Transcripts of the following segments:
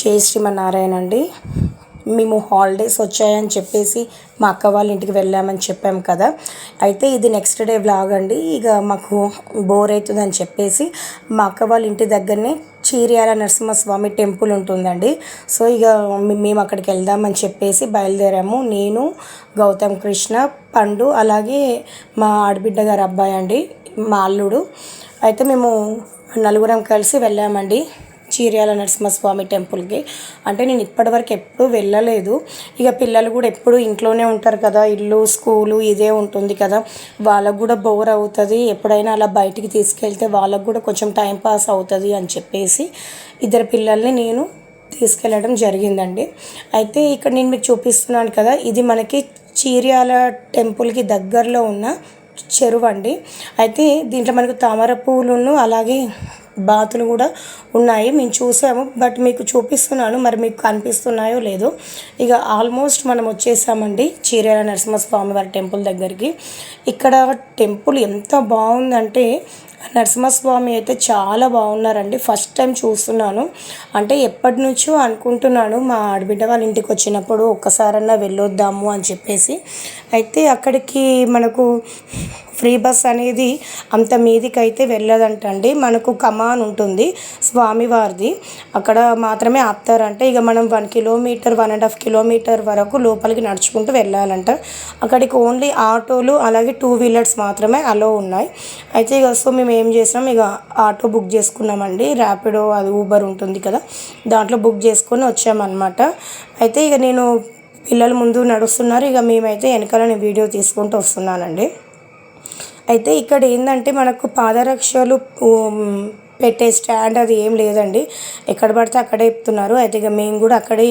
జై శ్రీమన్నారాయణ అండి. మేము హాలిడేస్ వచ్చాయని చెప్పేసి మా అక్క వాళ్ళ ఇంటికి వెళ్ళామని చెప్పాం కదా. అయితే ఇది నెక్స్ట్ డే వ్లాగ్ అండి. ఇక మాకు బోర్ అవుతుందని చెప్పేసి మా అక్క వాళ్ళ ఇంటి దగ్గరనే చీర్యాల నరసింహస్వామి టెంపుల్ ఉంటుందండి. సో ఇక మేము అక్కడికి వెళ్దామని చెప్పేసి బయలుదేరాము. నేను, గౌతమ్ కృష్ణ, పండు, అలాగే మా ఆడబిడ్డ గారి అబ్బాయి అండి, మా అల్లుడు. అయితే మేము నలుగురం కలిసి వెళ్ళామండి చీర్యాల నరసింహస్వామి టెంపుల్కి. అంటే నేను ఇప్పటివరకు ఎప్పుడూ వెళ్ళలేదు. ఇక పిల్లలు కూడా ఎప్పుడు ఇంట్లోనే ఉంటారు కదా, ఇల్లు స్కూలు ఇదే ఉంటుంది కదా, వాళ్ళకు కూడా బోర్ అవుతుంది. ఎప్పుడైనా అలా బయటికి తీసుకెళ్తే వాళ్ళకు కూడా కొంచెం టైం పాస్ అవుతుంది అని చెప్పేసి ఇద్దరు పిల్లల్ని నేను తీసుకెళ్ళడం జరిగిందండి. అయితే ఇక్కడ నేను మీకు చూపిస్తున్నాను కదా, ఇది మనకి చీర్యాల టెంపుల్కి దగ్గరలో ఉన్న చెరువు అండి. అయితే దీంట్లో మనకు తామర పూలును అలాగే బాతులు కూడా ఉన్నాయి. మేము చూసాము, బట్ మీకు చూపిస్తున్నాను, మరి మీకు కనిపిస్తున్నాయో లేదో. ఇక ఆల్మోస్ట్ మనం వచ్చేసామండి చీర్యాల నరసింహస్వామి వారి టెంపుల్ దగ్గరికి. ఇక్కడ టెంపుల్ ఎంత బాగుందంటే నరసింహస్వామి అయితే చాలా బాగున్నారండి. ఫస్ట్ టైం చూస్తున్నాను. అంటే ఎప్పటి నుంచో అనుకుంటున్నాను, మా ఆడబిడ్డ వాళ్ళ ఇంటికి వచ్చినప్పుడు ఒక్కసారన్నా వెళ్ళొద్దాము అని చెప్పేసి. అయితే అక్కడికి మనకు ఫ్రీ బస్ అనేది అంత మీదికైతే వెళ్ళదంటండి. మనకు కమాన్ ఉంటుంది స్వామివారిది, అక్కడ మాత్రమే ఆపుతారంట. ఇక మనం 1 కిలోమీటర్ 1.5 కిలోమీటర్ వరకు లోపలికి నడుచుకుంటూ వెళ్ళాలంట. అక్కడికి ఓన్లీ ఆటోలు అలాగే 2 వీలర్స్ మాత్రమే అలో ఉన్నాయి. అయితే ఇక సో మేము ఏం చేసినాం, ఇక ఆటో బుక్ చేసుకున్నామండి. ర్యాపిడో అది ఊబర్ ఉంటుంది కదా, దాంట్లో బుక్ చేసుకొని వచ్చామన్నమాట. అయితే ఇక నేను పిల్లలు ముందు నడుస్తున్నారు, ఇక మేమైతే వెనకాల నేను వీడియో తీసుకుంటూ వస్తున్నానండి. అయితే ఇక్కడ ఏంటంటే మనకు పాదరక్షలు పెట్టే స్టాండ్ అది ఏం లేదండి, ఎక్కడ పడితే అక్కడే చెప్తున్నారు. అయితే ఇక మేము కూడా అక్కడే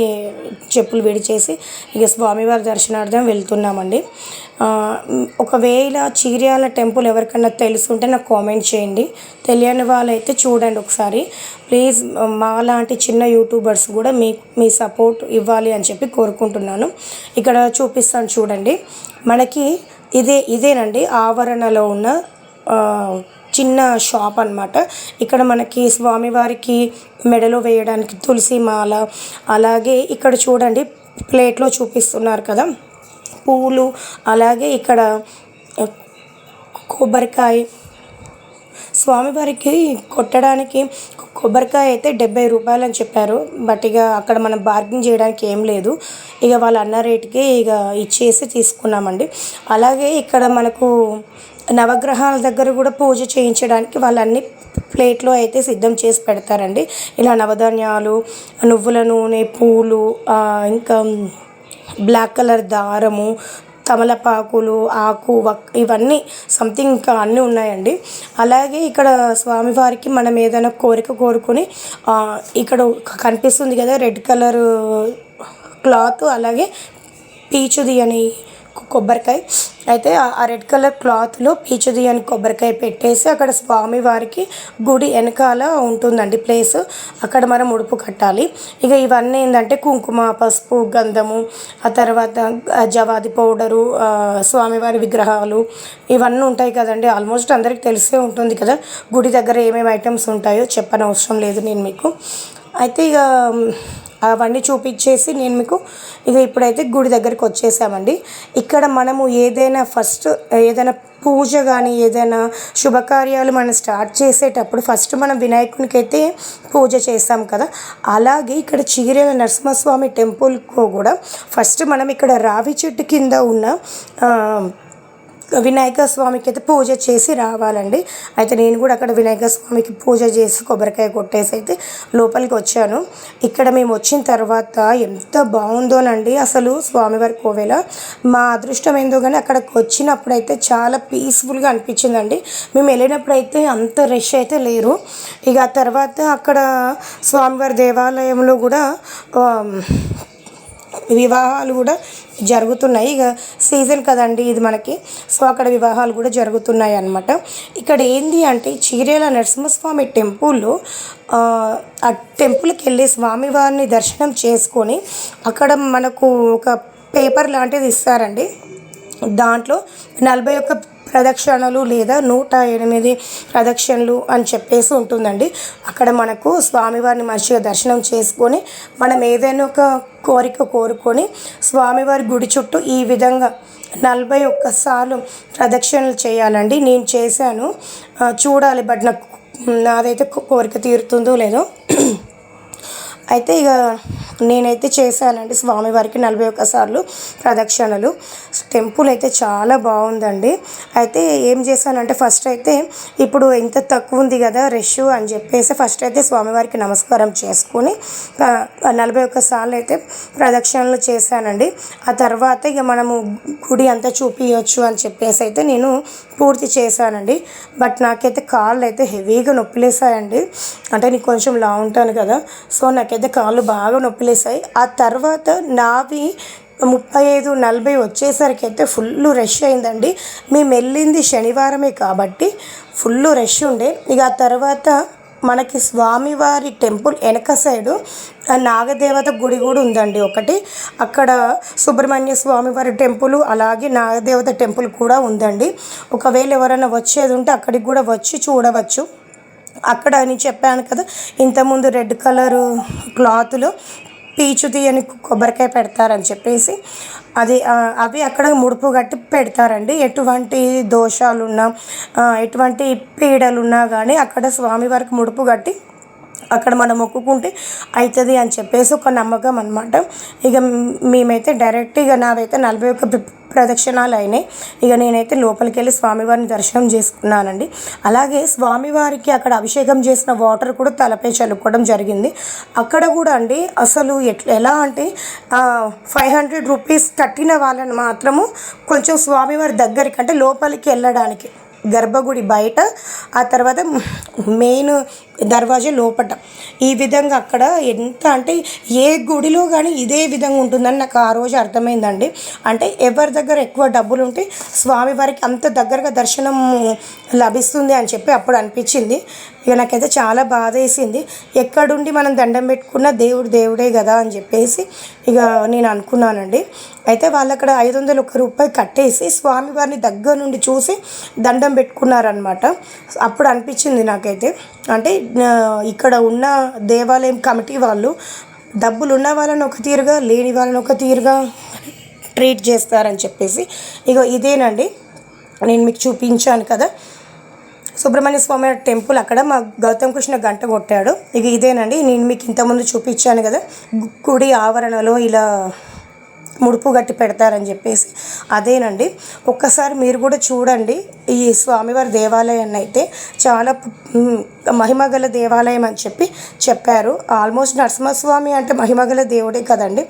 చెప్పులు విడిచేసి ఇక స్వామివారి దర్శనార్థం వెళ్తున్నామండి. ఒకవేళ చీర్యాల టెంపుల్ ఎవరికన్నా తెలుసుంటే నాకు కామెంట్ చేయండి, తెలియని వాళ్ళైతే చూడండి ఒకసారి ప్లీజ్. మా లాంటి చిన్న యూట్యూబర్స్ కూడా మీ సపోర్ట్ ఇవ్వాలి అని చెప్పి కోరుకుంటున్నాను. ఇక్కడ చూపిస్తాను చూడండి, మనకి ఇదేనండి ఆవరణలో ఉన్న చిన్న షాప్ అన్నమాట. ఇక్కడ మనకి స్వామివారికి మెడలో వేయడానికి తులసి మాల, అలాగే ఇక్కడ చూడండి ప్లేట్లో చూపిస్తున్నారు కదా పూలు, అలాగే ఇక్కడ కొబ్బరికాయ. స్వామివారికి కొట్టడానికి కొబ్బరికాయ అయితే 70 రూపాయలు అని చెప్పారు, బట్ ఇక అక్కడ మనం బార్గెన్ చేయడానికి ఏం లేదు. ఇక వాళ్ళ అన్న రేటుకి ఇక ఇచ్చేసి తీసుకున్నామండి. అలాగే ఇక్కడ మనకు నవగ్రహాల దగ్గర కూడా పూజ చేయించడానికి వాళ్ళు అన్ని ప్లేట్లో అయితే సిద్ధం చేసి పెడతారండి. ఇలా నవధాన్యాలు, నువ్వుల నూనె, పూలు, ఇంకా బ్లాక్ కలర్ దారము, తమలపాకులు, ఆకు, ఇవన్నీ సంథింగ్ ఇంకా అన్నీ ఉన్నాయండి. అలాగే ఇక్కడ స్వామివారికి మనం ఏదైనా కోరిక కోరుకొని ఇక్కడ కనిపిస్తుంది కదా రెడ్ కలర్ క్లాత్, అలాగే పీచుది అని కొబ్బరికాయ. అయితే ఆ రెడ్ కలర్ క్లాత్లో పీచుది అని కొబ్బరికాయ పెట్టేసి అక్కడ స్వామివారికి గుడి వెనకాల ఉంటుందండి ప్లేస్, అక్కడ మనం ఉడుపు కట్టాలి. ఇక ఇవన్నీ ఏంటంటే కుంకుమ, పసుపు, గంధము, ఆ తర్వాత జవాది పౌడరు, స్వామివారి విగ్రహాలు ఇవన్నీ ఉంటాయి కదండి. ఆల్మోస్ట్ అందరికి తెలిసే ఉంటుంది కదా గుడి దగ్గర ఏమేమి ఐటమ్స్ ఉంటాయో, చెప్పనవసరం లేదు నేను మీకు. అయితే ఇక అవన్నీ చూపించేసి నేను మీకు ఇక ఇప్పుడైతే గుడి దగ్గరికి వచ్చేసామండి. ఇక్కడ మనము ఏదైనా పూజ కానీ ఏదైనా శుభకార్యాలు మనం స్టార్ట్ చేసేటప్పుడు ఫస్ట్ మనం వినాయకునికి అయితే పూజ చేస్తాం కదా, అలాగే ఇక్కడ చీర్యాల నరసింహస్వామి టెంపుల్కు కూడా ఫస్ట్ మనం ఇక్కడ రావి చెట్టు కింద ఉన్న వినాయక స్వామికి అయితే పూజ చేసి రావాలండి. అయితే నేను కూడా అక్కడ వినాయక స్వామికి పూజ చేసి కొబ్బరికాయ కొట్టేసి అయితే లోపలికి వచ్చాను. ఇక్కడ మేము వచ్చిన తర్వాత ఎంత బాగుందోనండి అసలు స్వామివారి కోవెల. మా అదృష్టం ఏందో కానీ అక్కడికి వచ్చినప్పుడు అయితే చాలా పీస్ఫుల్గా అనిపించిందండి. మేము వెళ్ళినప్పుడు అయితే అంత రష్ అయితే లేరు. ఇక ఆ తర్వాత అక్కడ స్వామివారి దేవాలయంలో కూడా వివాహాలు కూడా జరుగుతున్నాయి. ఇక సీజన్ కదండి ఇది మనకి, సో అక్కడ వివాహాలు కూడా జరుగుతున్నాయి అన్నమాట. ఇక్కడ ఏంది అంటే చీర్యాల నరసింహస్వామి టెంపుల్లో ఆ టెంపుల్కి వెళ్ళి స్వామివారిని దర్శనం చేసుకొని అక్కడ మనకు ఒక పేపర్ లాంటిది ఇస్తారండి. దాంట్లో 41 ప్రదక్షిణలు లేదా 108 ప్రదక్షిణలు అని చెప్పేసి ఉంటుందండి. అక్కడ మనకు స్వామివారిని మంచిగా దర్శనం చేసుకొని మనం ఏదైనా ఒక కోరిక కోరుకొని స్వామివారి గుడి చుట్టూ ఈ విధంగా 41 సార్లు ప్రదక్షిణలు చేయాలండి. నేను చేశాను, చూడాలి, బట్ నాదైతే కోరిక తీరుతుందో లేదో. అయితే ఇక నేనైతే చేశానండి స్వామివారికి 41 సార్లు ప్రదక్షిణలు. టెంపుల్ అయితే చాలా బాగుందండి. అయితే ఏం చేశానంటే ఫస్ట్ అయితే ఇప్పుడు ఇంత తక్కువ ఉంది కదా రష్ అని చెప్పేసి ఫస్ట్ అయితే స్వామివారికి నమస్కారం చేసుకొని 41 సార్లు అయితే ప్రదక్షిణలు చేశానండి. ఆ తర్వాత ఇక మనము గుడి అంతా చూపించవచ్చు అని చెప్పేసి అయితే నేను పూర్తి చేశానండి. బట్ నాకైతే కాళ్ళు అయితే హెవీగా నొప్పిలేసాయండి. అంటే నేను కొంచెం లా ఉంటాను కదా, సో నాకైతే కాళ్ళు బాగా నొప్పిలేసాయి. ఆ తర్వాత నావి 35-40 వచ్చేసరికి అయితే ఫుల్ రష్ అయిందండి. మేము వెళ్ళింది శనివారమే కాబట్టి ఫుల్ రష్ ఉండే. ఇక ఆ తర్వాత మనకి స్వామివారి టెంపుల్ వెనక సైడు నాగదేవత గుడి కూడా ఉందండి ఒకటి. అక్కడ సుబ్రహ్మణ్య స్వామివారి టెంపుల్ అలాగే నాగదేవత టెంపుల్ కూడా ఉందండి. ఒకవేళ ఎవరైనా వచ్చేది ఉంటే అక్కడికి కూడా వచ్చి చూడవచ్చు. అక్కడ అని చెప్పాను కదా, ఇంతకుముందు రెడ్ కలరు క్లాత్లో పీచు తీయని కొబ్బరికాయ పెడతారని చెప్పేసి అవి అక్కడ ముడుపు కట్టి పెడతారండి. ఎటువంటి దోషాలున్నా ఎటువంటి పీడలున్నా కానీ అక్కడ స్వామివారికి ముడుపు కట్టి అక్కడ మనం మొక్కుకుంటే అవుతుంది అని చెప్పేసి ఒక నమ్మకం అనమాట. ఇక మేమైతే డైరెక్ట్ ఇక నావైతే 41 ప్రదక్షిణాలు అయినాయి. ఇక నేనైతే లోపలికి వెళ్ళి స్వామివారిని దర్శనం చేసుకున్నానండి. అలాగే స్వామివారికి అక్కడ అభిషేకం చేసిన వాటర్ కూడా తలపై చల్లుకోవడం జరిగింది. అక్కడ కూడా అండి అసలు ఎలా అంటే 500 రూపీస్ కట్టిన వాళ్ళని మాత్రము కొంచెం స్వామివారి దగ్గరికి అంటే లోపలికి వెళ్ళడానికి గర్భగుడి బయట, ఆ తర్వాత మెయిన్ దర్వాజా లోపట, ఈ విధంగా అక్కడ ఎంత అంటే ఏ గుడిలో కానీ ఇదే విధంగా ఉంటుందని నాకు ఆ రోజు అర్థమైందండి. అంటే ఎవరి దగ్గర ఎక్కువ డబ్బులు ఉంటే స్వామివారికి అంత దగ్గరగా దర్శనం లభిస్తుంది అని చెప్పి అప్పుడు అనిపించింది. ఇక నాకైతే చాలా బాధ వేసింది. ఎక్కడుండి మనం దండం పెట్టుకున్న దేవుడే కదా అని చెప్పేసి ఇక నేను అనుకున్నానండి. అయితే వాళ్ళు అక్కడ 501 రూపాయలు కట్టేసి స్వామివారిని దగ్గర నుండి చూసి దండం పెట్టుకున్నారనమాట. అప్పుడు అనిపించింది నాకైతే, అంటే ఇక్కడ ఉన్న దేవాలయం కమిటీ వాళ్ళు డబ్బులు ఉన్న వాళ్ళని ఒక తీరుగా లేని వాళ్ళని ఒక తీరుగా ట్రీట్ చేస్తారని చెప్పేసి ఇక ఇదేనండి నేను మీకు చూపించాను కదా సుబ్రహ్మణ్య స్వామి టెంపుల్. అక్కడ మా గౌతమ్ కృష్ణ గంట కొట్టాడు. ఇక ఇదేనండి నేను మీకు ఇంతకుముందు చూపించాను కదా గుడి ఆవరణలో ఇలా ముడుపు గట్టి పెడతారని చెప్పేసి అదేనండి. ఒక్కసారి మీరు కూడా చూడండి. ఈ స్వామివారి దేవాలయాన్ని అయితే చాలా మహిమగల దేవాలయం అని చెప్పారు. ఆల్మోస్ట్ నరసింహస్వామి అంటే మహిమగల దేవుడే కదండి.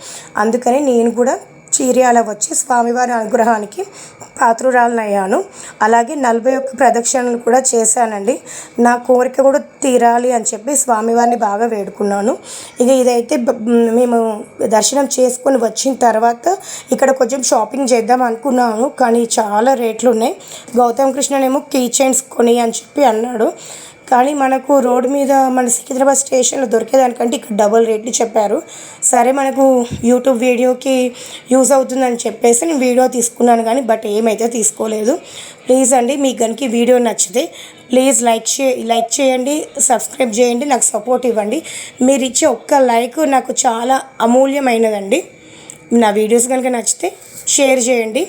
అందుకని నేను కూడా చీర్యాల వచ్చి స్వామివారి అనుగ్రహానికి పాత్రురాలనయ్యాను. అలాగే 41 ప్రదక్షిణలు కూడా చేశానండి. నా కోరిక కూడా తీరాలి అని చెప్పి స్వామివారిని బాగా వేడుకున్నాను. ఇక ఇదైతే మేము దర్శనం చేసుకొని వచ్చిన తర్వాత ఇక్కడ కొంచెం షాపింగ్ చేద్దాం అనుకున్నాను, కానీ చాలా రేట్లు ఉన్నాయి. గౌతమ్ కృష్ణనేమో కీ చైన్స్ కొని అని చెప్పి అన్నాడు, కానీ మనకు రోడ్డు మీద మన సికింద్రాబాద్ స్టేషన్లో దొరికేదానికంటే ఇక్కడ డబుల్ రేట్లు చెప్పారు. సరే మనకు యూట్యూబ్ వీడియోకి యూజ్ అవుతుందని చెప్పేసి నేను వీడియో తీసుకున్నాను, కానీ బట్ ఏమైతే తీసుకోలేదు. ప్లీజ్ అండి, మీకు కనుక వీడియో నచ్చితే ప్లీజ్ లైక్ చేయండి, సబ్స్క్రైబ్ చేయండి, నాకు సపోర్ట్ ఇవ్వండి. మీరు ఇచ్చే ఒక్క లైక్ నాకు చాలా అమూల్యమైనదండి. నా వీడియోస్ కనుక నచ్చితే షేర్ చేయండి.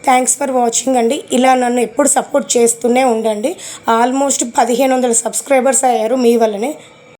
థ్యాంక్స్ ఫర్ వాచింగ్ అండి. ఇలా నన్ను ఎప్పుడు సపోర్ట్ చేస్తూనే ఉండండి. ఆల్మోస్ట్ 1500 సబ్స్క్రైబర్స్ అయ్యారు మీ వల్లనే.